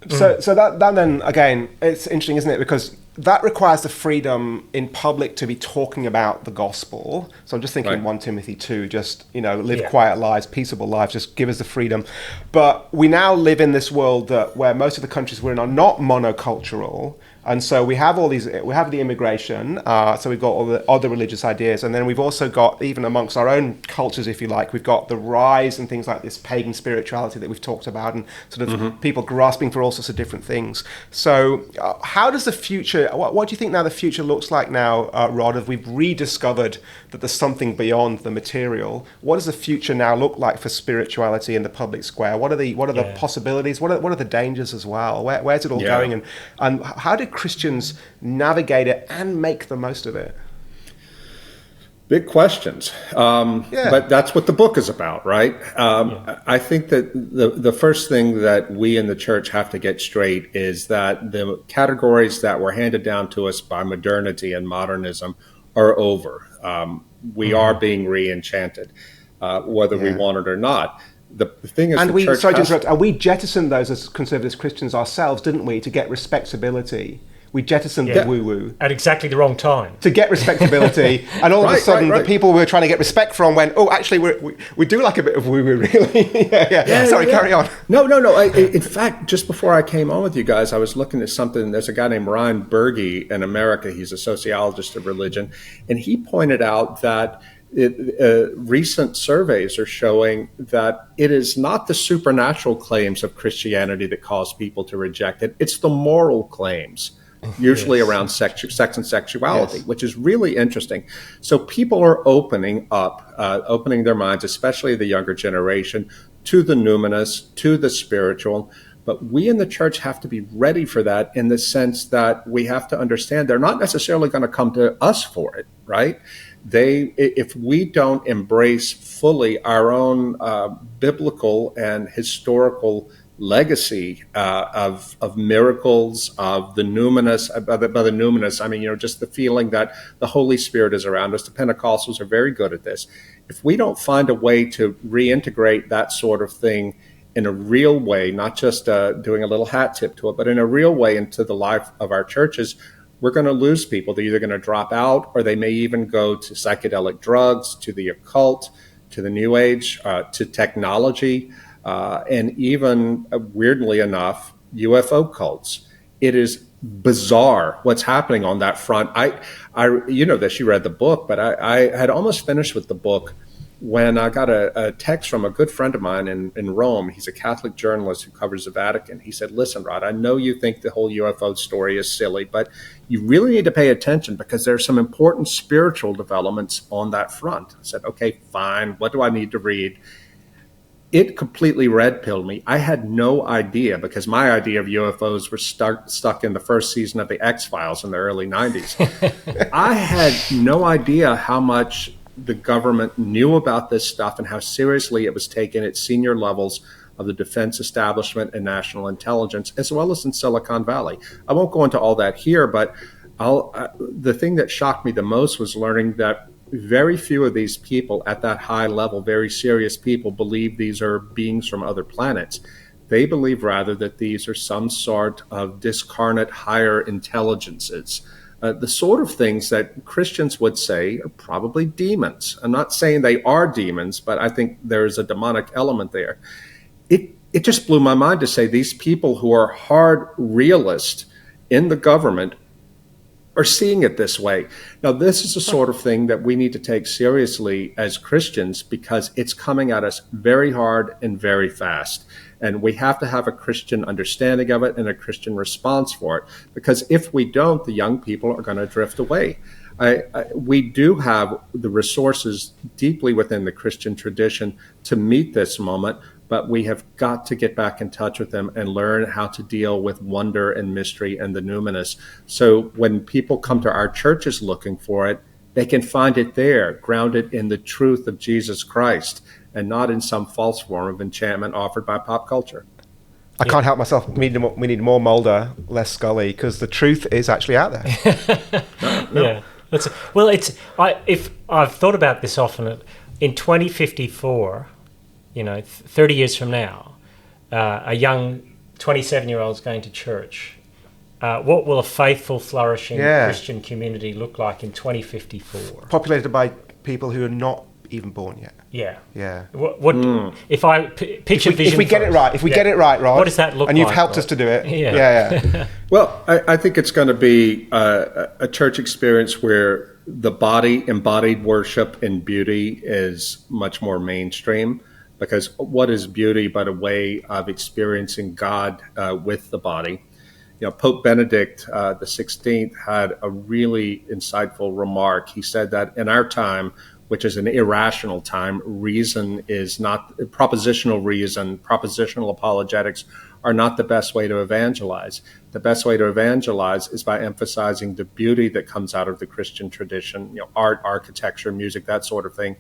So that then, again, it's interesting, isn't it? Because that requires the freedom in public to be talking about the gospel. So I'm just thinking 1 Timothy 2, just, live quiet lives, peaceable lives, just give us the freedom. But we now live in this world where most of the countries we're in are not monocultural. And so we have the immigration, so we've got all the other religious ideas, and then we've also got, even amongst our own cultures, if you like, we've got the rise and things like this pagan spirituality that we've talked about, and sort of people grasping for all sorts of different things. So how does the future, what do you think now the future looks like now, Rod, if we've rediscovered that there's something beyond the material? What does the future now look like for spirituality in the public square? What are the possibilities? What are the dangers as well? Where's it all going? And how do Christians navigate it and make the most of it? Big questions. But that's what the book is about, right? I think that the first thing that we in the church have to get straight is that the categories that were handed down to us by modernity and modernism are over. We are being re-enchanted, whether we want it or not. The thing is, and we jettisoned those as conservative Christians ourselves, didn't we, to get respectability? We jettisoned the woo-woo at exactly the wrong time to get respectability, and all of a sudden, the people we were trying to get respect from went, "Oh, actually, we do like a bit of woo-woo, really." Sorry, carry on. No. In fact, just before I came on with you guys, I was looking at something. There's a guy named Ryan Berge in America. He's a sociologist of religion, and he pointed out that recent surveys are showing that it is not the supernatural claims of Christianity that cause people to reject it. It's the moral claims, usually around sex and sexuality, which is really interesting. So people are opening their minds, especially the younger generation, to the numinous, to the spiritual. But we in the church have to be ready for that, in the sense that we have to understand they're not necessarily going to come to us for it, right? If we don't embrace fully our own biblical and historical legacy of miracles, of the numinous, by the numinous, I mean, just the feeling that the Holy Spirit is around us. The Pentecostals are very good at this. If we don't find a way to reintegrate that sort of thing in a real way, not just doing a little hat tip to it, but in a real way into the life of our churches, we're going to lose people. They're either going to drop out, or they may even go to psychedelic drugs, to the occult, to the New Age, to technology, and even, weirdly enough, UFO cults. It is bizarre what's happening on that front. I you know this, you read the book, but I had almost finished with the book when I got a text from a good friend of mine in Rome. He's a Catholic journalist who covers the Vatican. He said, "Listen, Rod, I know you think the whole UFO story is silly, but you really need to pay attention because there are some important spiritual developments on that front." I said, "Okay, fine. What do I need to read?" It completely red-pilled me. I had no idea, because my idea of UFOs were stuck in the first season of the X-Files in the early 90s. I had no idea how much the government knew about this stuff and how seriously it was taken at senior levels of the defense establishment and national intelligence, as well as in Silicon Valley. I won't go into all that here, but the thing that shocked me the most was learning that very few of these people at that high level, very serious people, believe these are beings from other planets. They believe rather that these are some sort of discarnate higher intelligences. The sort of things that Christians would say are probably demons. I'm not saying they are demons, but I think there's a demonic element there. It just blew my mind to say these people who are hard realists in the government are seeing it this way. Now, this is the sort of thing that we need to take seriously as Christians because it's coming at us very hard and very fast. And we have to have a Christian understanding of it and a Christian response for it. Because if we don't, the young people are going to drift away. We do have the resources deeply within the Christian tradition to meet this moment, but we have got to get back in touch with them and learn how to deal with wonder and mystery and the numinous. So when people come to our churches looking for it, they can find it there, grounded in the truth of Jesus Christ, and not in some false form of enchantment offered by pop culture. I can't help myself. We need more Mulder, less Scully, because the truth is actually out there. Yeah. If I've thought about this often, in 2054, 30 years from now, a young 27-year-old is going to church. What will a faithful, flourishing Christian community look like in 2054? Populated by people who are not even born yet. Yeah. If I picture vision? If we get it right, get it right, Rod. What does that look like? And you've helped us to do it. Yeah. Well, I think it's going to be a church experience where the body, embodied worship and beauty is much more mainstream. Because what is beauty but a way of experiencing God with the body? Pope Benedict the 16th had a really insightful remark. He said that in our time, which is an irrational time, reason is not propositional reason, propositional apologetics are not the best way to evangelize. The best way to evangelize is by emphasizing the beauty that comes out of the Christian tradition, art, architecture, music, that sort of thing,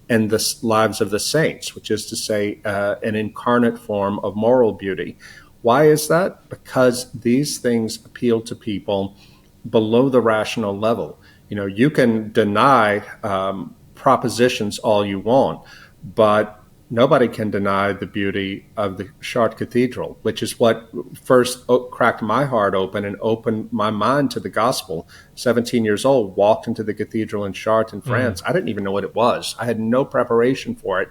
and the lives of the saints, which is to say an incarnate form of moral beauty. Why is that? Because these things appeal to people below the rational level. You can deny propositions all you want, but nobody can deny the beauty of the Chartres Cathedral, which is what first cracked my heart open and opened my mind to the gospel. 17 years old, walked into the cathedral in Chartres in France. I didn't even know what it was. I had no preparation for it.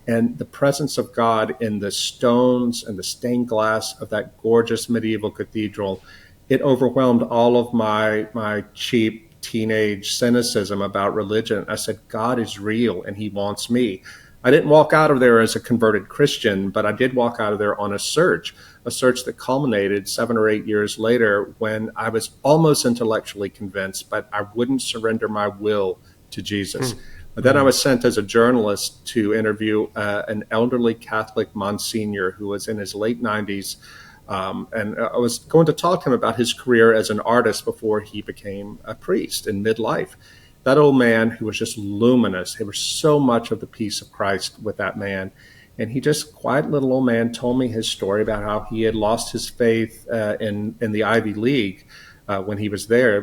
And the presence of God in the stones and the stained glass of that gorgeous medieval cathedral, it overwhelmed all of my cheap teenage cynicism about religion. I said, God is real and he wants me. I didn't walk out of there as a converted Christian, but I did walk out of there on a search that culminated 7 or 8 years later when I was almost intellectually convinced, but I wouldn't surrender my will to Jesus. But then I was sent as a journalist to interview an elderly Catholic Monsignor who was in his late 90s. And I was going to talk to him about his career as an artist before he became a priest in midlife. That old man who was just luminous, there was so much of the peace of Christ with that man. And he just, quiet little old man, told me his story about how he had lost his faith in the Ivy League when he was there,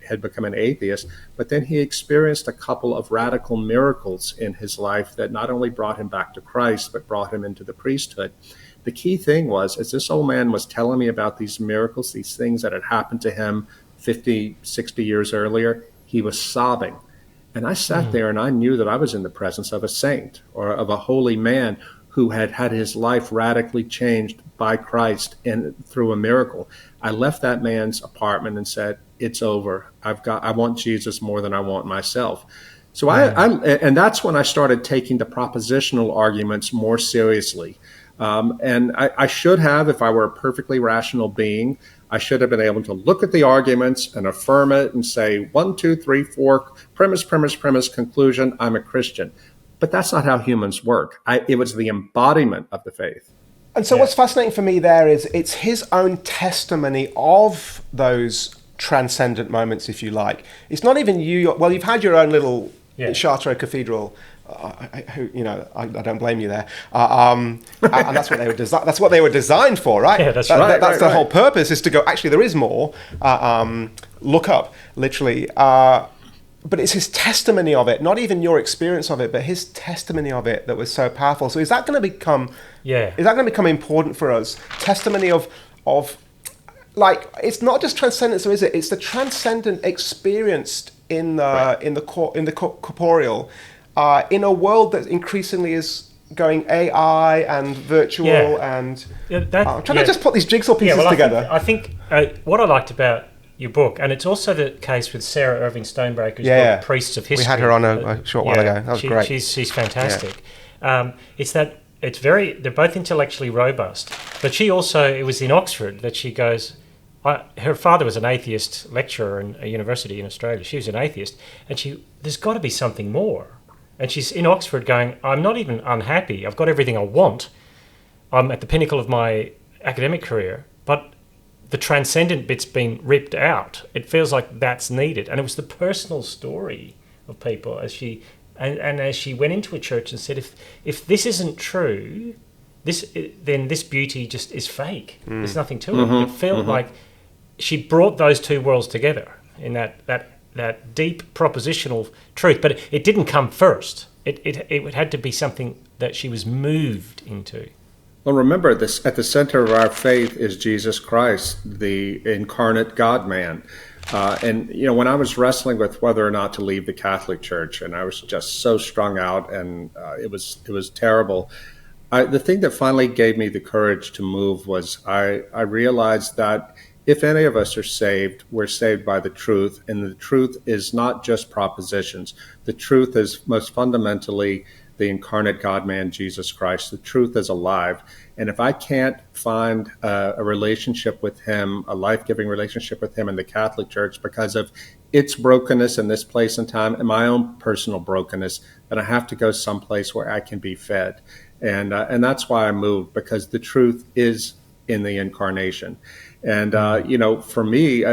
had become an atheist. But then he experienced a couple of radical miracles in his life that not only brought him back to Christ, but brought him into the priesthood. The key thing was, as this old man was telling me about these miracles, these things that had happened to him 50, 60 years earlier, he was sobbing. And I sat there and I knew that I was in the presence of a saint or of a holy man who had had his life radically changed by Christ and through a miracle. I left that man's apartment and said, it's over. I want Jesus more than I want myself. So and that's when I started taking the propositional arguments more seriously. And I should have, if I were a perfectly rational being, I should have been able to look at the arguments and affirm it and say, 1, 2, 3, 4, premise, conclusion, I'm a Christian. But that's not how humans work. It was the embodiment of the faith. And so what's fascinating for me there is it's his own testimony of those transcendent moments, if you like. It's not even you. Well, you've had your own little Chartres Cathedral. I don't blame you there. And that's what they were That's what they were designed for, right? Yeah, that's right. That's the whole purpose, is to go, actually, there is more. Look up, literally. But it's his testimony of it, not even your experience of it, but his testimony of it that was so powerful. So is that going to become? Is that going to become important for us? Testimony of like, it's not just transcendence, is it? It's the transcendent experienced in the corporeal. In a world that increasingly is going AI and virtual and I'm trying to just put these jigsaw pieces together. I think what I liked about your book, and it's also the case with Sarah Irving Stonebreaker's book, Priests of History. We had her on a short while ago. That was great. She's fantastic. Yeah. They're both intellectually robust, but it was in Oxford that she goes, her father was an atheist lecturer in a university in Australia. She was an atheist, and there's got to be something more. And she's in Oxford going, I'm not even unhappy. I've got everything I want. I'm at the pinnacle of my academic career, but the transcendent bit's been ripped out. It feels like that's needed. And it was the personal story of people as she went into a church and said, if this isn't true, then this beauty just is fake. There's nothing to it. It felt like she brought those two worlds together in that deep propositional truth, but it didn't come first. It had to be something that she was moved into. Well, remember, this at the center of our faith is Jesus Christ, the incarnate God-man. And when I was wrestling with whether or not to leave the Catholic Church, and I was just so strung out, and it was terrible. The thing that finally gave me the courage to move was I realized that if any of us are saved, we're saved by the truth. And the truth is not just propositions. The truth is most fundamentally the incarnate God-man, Jesus Christ. The truth is alive. And if I can't find a relationship with him, a life-giving relationship with him in the Catholic Church because of its brokenness in this place and time and my own personal brokenness, then I have to go someplace where I can be fed. And that's why I moved, because the truth is in the incarnation. And, for me,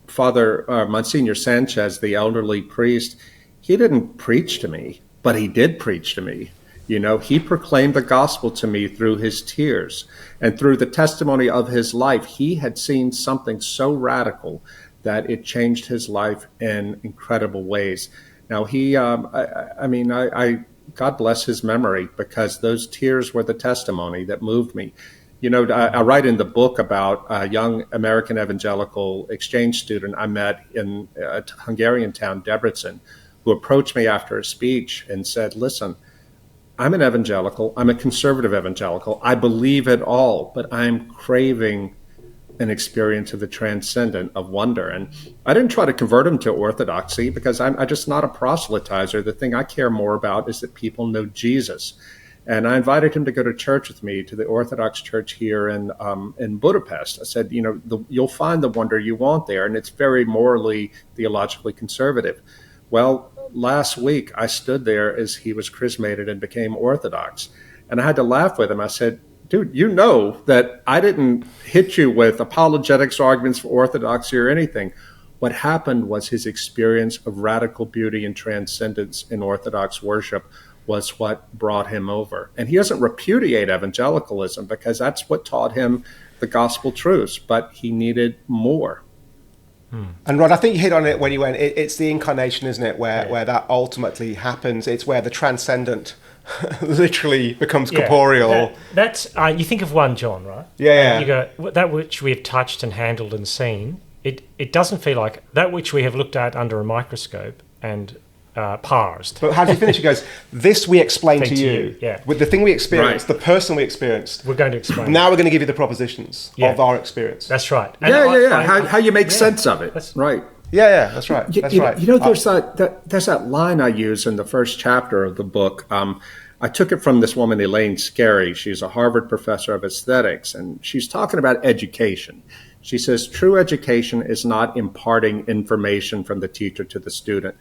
Father Monsignor Sanchez, the elderly priest, he didn't preach to me, but he did preach to me. He proclaimed the gospel to me through his tears and through the testimony of his life. He had seen something so radical that it changed his life in incredible ways. Now, he, God bless his memory, because those tears were the testimony that moved me. I write in the book about a young American evangelical exchange student I met in a Hungarian town, Debrecen, who approached me after a speech and said, listen, I'm an evangelical. I'm a conservative evangelical. I believe it all, but I'm craving an experience of the transcendent, of wonder. And I didn't try to convert him to orthodoxy, because I'm just not a proselytizer. The thing I care more about is that people know Jesus. And I invited him to go to church with me, to the Orthodox Church here in Budapest. I said, you'll find the wonder you want there, and it's very morally, theologically conservative. Well, last week I stood there as he was chrismated and became Orthodox. And I had to laugh with him. I said, dude, you know that I didn't hit you with apologetics arguments for orthodoxy or anything. What happened was his experience of radical beauty and transcendence in Orthodox worship was what brought him over. And he doesn't repudiate evangelicalism, because that's what taught him the gospel truths, but he needed more. And Rod, I think you hit on it when you went, it's the incarnation, isn't it, where that ultimately happens. It's where the transcendent literally becomes corporeal. That's you think of 1 John, right? Yeah. You go, that which we have touched and handled and seen, it doesn't feel like that which we have looked at under a microscope and parsed. But how do you finish? He goes, this we explain to you. Yeah. With the thing we experienced, the person we experienced. We're going to explain. Now we're going to give you the propositions of our experience. That's right. And how you make sense of it. Right. Yeah, that's right. That's right. There's that line I use in the first chapter of the book. I took it from this woman, Elaine Scarry. She's a Harvard professor of aesthetics, and she's talking about education. She says, true education is not imparting information from the teacher to the student.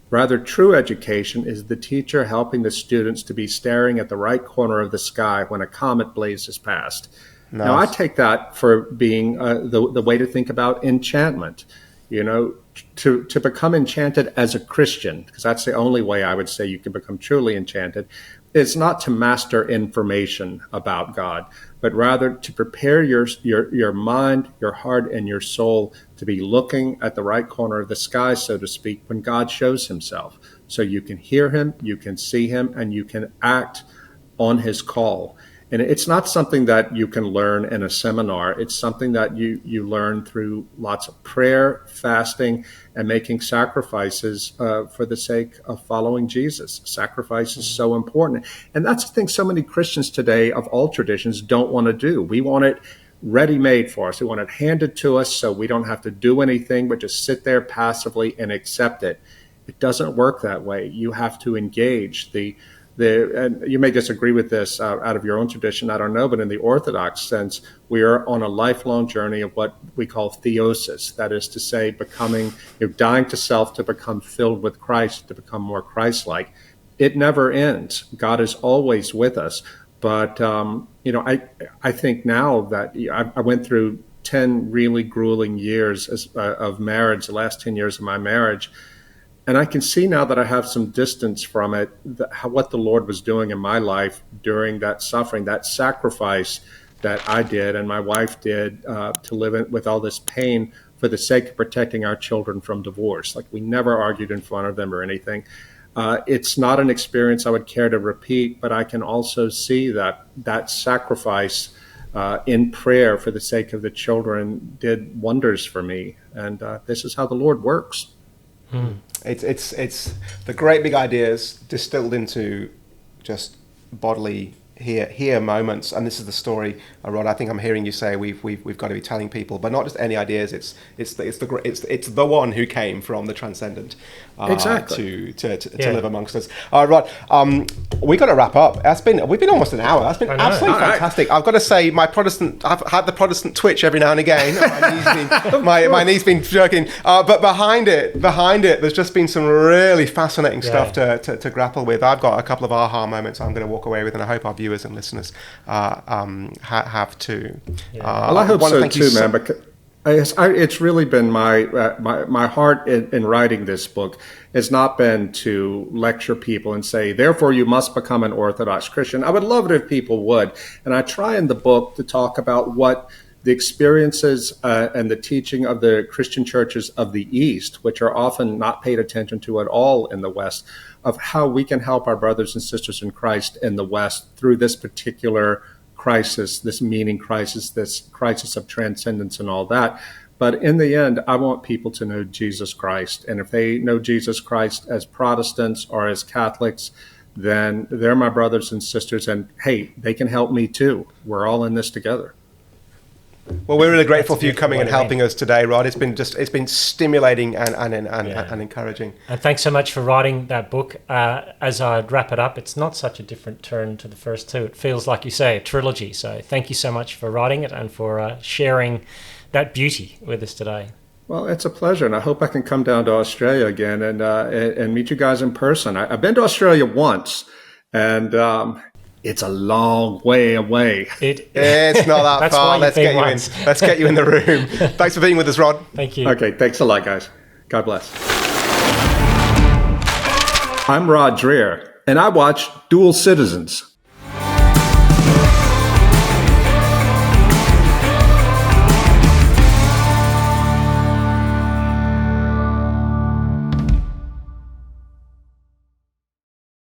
Rather, true education is the teacher helping the students to be staring at the right corner of the sky when a comet blazes past. Nice. Now, I take that for being the way to think about enchantment. To become enchanted as a Christian, because that's the only way I would say you can become truly enchanted, is not to master information about God, but rather to prepare your mind, your heart, and your soul to be looking at the right corner of the sky, so to speak, when God shows himself. So you can hear him, you can see him, and you can act on his call. And it's not something that you can learn in a seminar. It's something that you learn through lots of prayer, fasting, and making sacrifices for the sake of following Jesus. Sacrifice is so important. And that's the thing so many Christians today of all traditions don't want to do. We want it ready-made for us. They want it handed to us so we don't have to do anything but just sit there passively and accept it. It doesn't work that way. You have to engage. And you may disagree with this out of your own tradition, I don't know, but in the Orthodox sense, we are on a lifelong journey of what we call theosis. That is to say, becoming, dying to self to become filled with Christ, to become more Christ-like. It never ends. God is always with us. But, I think now that I went through 10 really grueling years of marriage, the last 10 years of my marriage, and I can see now that I have some distance from it, what the Lord was doing in my life during that suffering, that sacrifice that I did and my wife did to live with all this pain for the sake of protecting our children from divorce. Like, we never argued in front of them or anything. It's not an experience I would care to repeat, but I can also see that sacrifice in prayer for the sake of the children did wonders for me. And this is how the Lord works. It's the great big ideas distilled into just bodily here moments, and this is the story, Rod. I think I'm hearing you say we've got to be telling people, but not just any ideas. It's the one who came from the transcendent exactly to live amongst us. Rod, we got to wrap up. We've been almost an hour. That's been absolutely fantastic. I've got to say, I've had the Protestant twitch every now and again. My knee's been jerking, but behind it, there's just been some really fascinating stuff to grapple with. I've got a couple of aha moments I'm going to walk away with, and I hope our viewers and listeners have too. Well, I hope so too, man. Because it's really been my heart in writing this book has not been to lecture people and say, therefore you must become an Orthodox Christian. I would love it if people would. And I try in the book to talk about what the experiences and the teaching of the Christian churches of the East, which are often not paid attention to at all in the West, of how we can help our brothers and sisters in Christ in the West through this particular crisis, this meaning crisis, this crisis of transcendence and all that. But in the end, I want people to know Jesus Christ. And if they know Jesus Christ as Protestants or as Catholics, then they're my brothers and sisters. And hey, they can help me too. We're all in this together. Well, we're really grateful for you coming and helping us today, Rod. It's been stimulating and encouraging. And thanks so much for writing that book. As I wrap it up, it's not such a different turn to the first two. It feels, like you say, a trilogy. So thank you so much for writing it and for sharing that beauty with us today. Well, it's a pleasure, and I hope I can come down to Australia again and meet you guys in person. I've been to Australia once, and it's a long way away. It's not that far. Let's get you in. Let's get you in the room. Thanks for being with us, Rod. Thank you. Okay, thanks a lot, guys. God bless. I'm Rod Dreher, and I watch Dual Citizens.